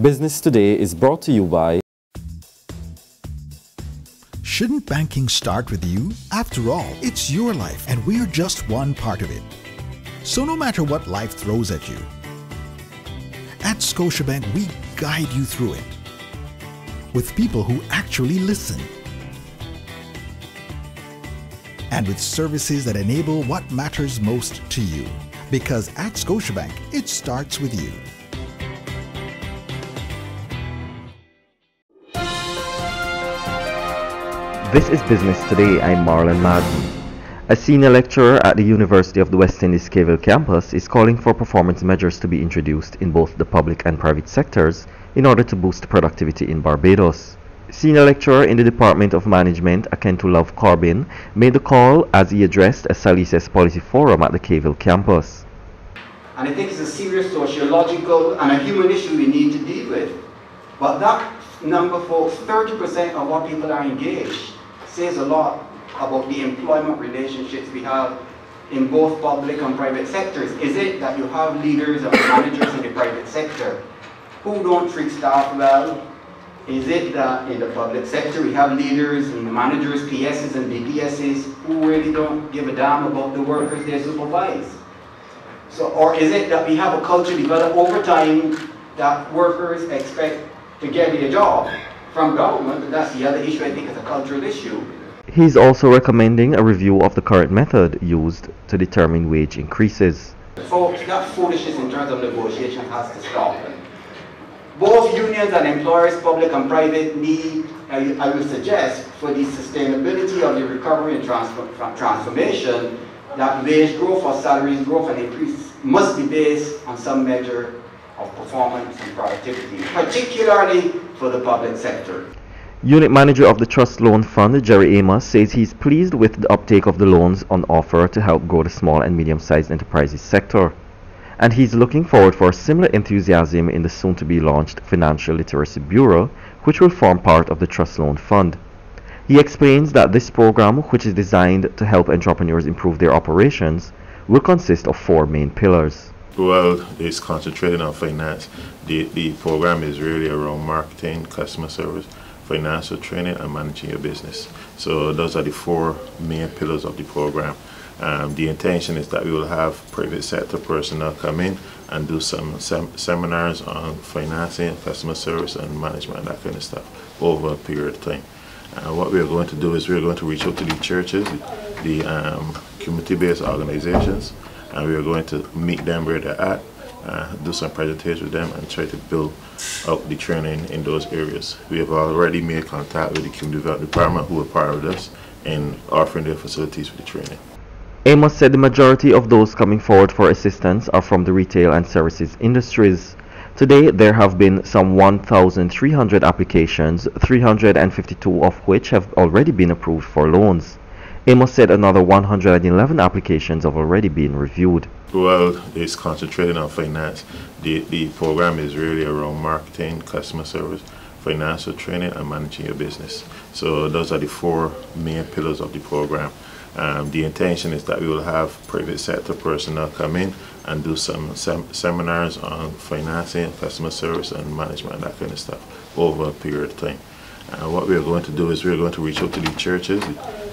Business Today is brought to you by... Shouldn't banking start with you? After all, it's your life and we're just one part of it. So no matter what life throws at you, at Scotiabank we guide you through it with people who actually listen and with services that enable what matters most to you. Because at Scotiabank, it starts with you. This is Business Today. I'm Marlon Madden. A senior lecturer at the University of the West Indies Cavell campus is calling for performance measures to be introduced in both the public and private sectors in order to boost productivity in Barbados. Senior lecturer in the Department of Management, Akentu Love Corbin, made the call as he addressed a Salises Policy Forum at the Cavell campus. And I think it's a serious sociological and a human issue we need to deal with. But that number, folks, 30% of our people are engaged, says a lot about the employment relationships we have in both public and private sectors. Is it that you have leaders and managers in the private sector who don't treat staff well? Is it that in the public sector we have leaders and managers, PSs and BPSs, who really don't give a damn about the workers they supervise? So, or is it that we have a culture developed over time that workers expect to get a job from government? And that's the other issue. I think it's a cultural issue. He's also recommending a review of the current method used to determine wage increases. Folks, that foolishness in terms of negotiation has to stop. Both unions and employers, public and private, need, I would suggest, for the sustainability of the recovery and transformation, that wage growth or salaries growth and increase must be based on some measure of performance and productivity, particularly for the public sector. Unit Manager of the Trust Loan Fund, Jerry Amos, says he's pleased with the uptake of the loans on offer to help grow the small and medium-sized enterprises sector. And he's looking forward for similar enthusiasm in the soon-to-be-launched Financial Literacy Bureau, which will form part of the Trust Loan Fund. He explains that this program, which is designed to help entrepreneurs improve their operations, will consist of 4 main pillars. Well, it's concentrated on finance. The program is really around marketing, customer service, financial training, and managing your business. So those are the 4 main pillars of the program. The intention is that we will have private sector personnel come in and do some seminars on financing, customer service, and management, that kind of stuff, over a period of time. What we are going to do is we are going to reach out to the churches, the community-based organizations, and we are going to meet them where they're at, do some presentations with them, and try to build up the training in those areas. We have already made contact with the Community Development Department, who are part of this, in offering their facilities for the training. Amos said the majority of those coming forward for assistance are from the retail and services industries. Today, there have been some 1,300 applications, 352 of which have already been approved for loans. Amos said another 111 applications have already been reviewed. Well, it's concentrated on finance. The program is really around marketing, customer service, financial training, and managing your business. So those are the 4 main pillars of the program. The intention is that we will have private sector personnel come in and do some seminars on financing, customer service, and management, that kind of stuff, over a period of time. What we are going to do is we are going to reach out to the churches,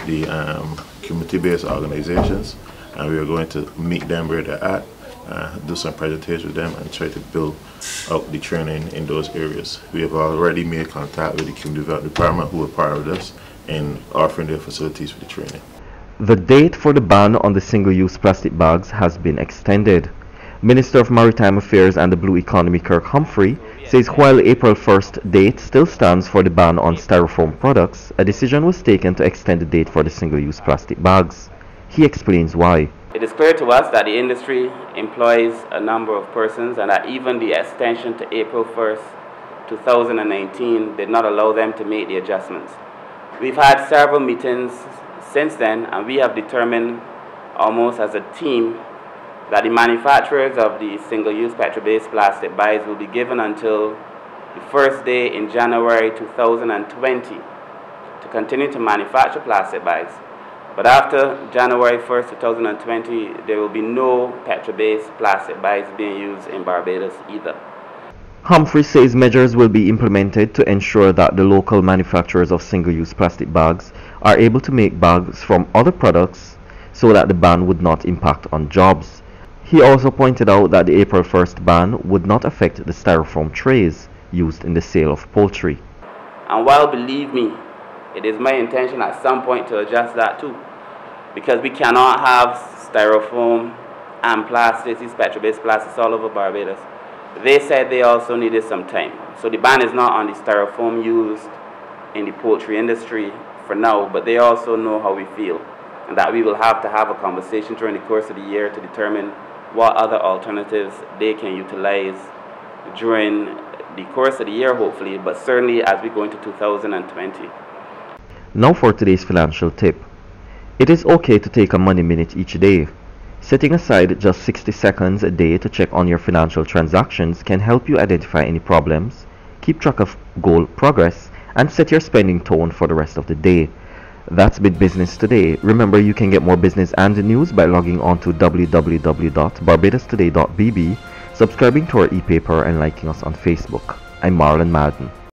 the community-based organizations, and we are going to meet them where they're at, do some presentations with them, and try to build up the training in those areas. We have already made contact with the Community Development Department, who are part of this, in offering their facilities for the training. The date for the ban on the single-use plastic bags has been extended. Minister of Maritime Affairs and the Blue Economy Kirk Humphrey says while April 1st date still stands for the ban on styrofoam products, a decision was taken to extend the date for the single-use plastic bags. He explains why. It is clear to us that the industry employs a number of persons and that even the extension to April 1st, 2019 did not allow them to make the adjustments. We've had several meetings since then, and we have determined almost as a team that the manufacturers of the single-use petrol-based plastic bags will be given until the first day in January 2020 to continue to manufacture plastic bags. But after January 1st, 2020, there will be no petrol-based plastic bags being used in Barbados either. Humphrey says measures will be implemented to ensure that the local manufacturers of single-use plastic bags are able to make bags from other products so that the ban would not impact on jobs. He also pointed out that the April 1st ban would not affect the styrofoam trays used in the sale of poultry. And while, believe me, it is my intention at some point to adjust that too, because we cannot have styrofoam and plastics, these petrol-based plastics all over Barbados. They said they also needed some time. So the ban is not on the styrofoam used in the poultry industry for now, but they also know how we feel, and that we will have to have a conversation during the course of the year to determine what other alternatives they can utilize during the course of the year, hopefully, but certainly as we go into 2020. Now for today's financial tip. It is okay to take a money minute each day. Setting aside just 60 seconds a day to check on your financial transactions can help you identify any problems, keep track of goal progress, and set your spending tone for the rest of the day. That's been Business Today. Remember, you can get more business and news by logging on to www.barbadostoday.bb, subscribing to our e-paper, and liking us on Facebook. I'm Marlon Madden.